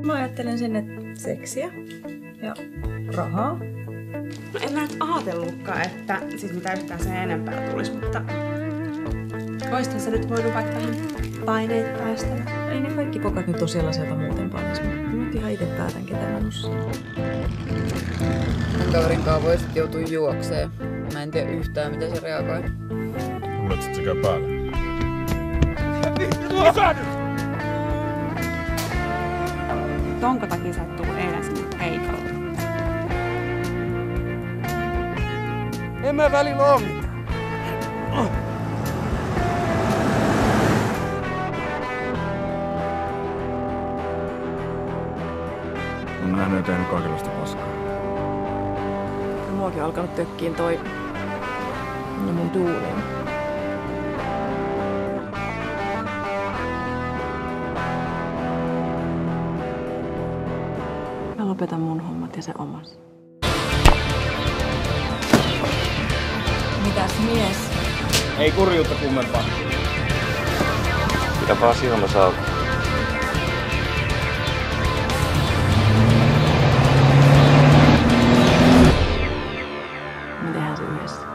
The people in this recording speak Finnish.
Mä ajattelen sinne seksiä ja rahaa. No en mä nyt ajatellutkaan, että siis mitä yhtään sen enempää tulisi, mutta oisithan se nyt voinut vaikka vähän paineet päästä. Ei ne kaikki pokat nyt ole sellaisia, joita muuten panis. Mä nyt ihan itse päätän, ketä mä nussin. Mun kaverin kanssa voi sit joutua juokseen. Mä en tiedä yhtään, miten se reagoi. Luulet, että se käy päälle? Tonko takia sä et tullut eilen sinne keikalle? En mä välillä oo mitään. On nähnyt ja tehnyt kaikenlaista paskaa. Muakin on alkanut tökkiin toi ja mun duuniin. Mä lopetan mun hommat ja se omas. Mitäs mies? Ei kurjuutta kummempaa. Mitäpä asiaa mä saan? Me tehdään se yhdessä.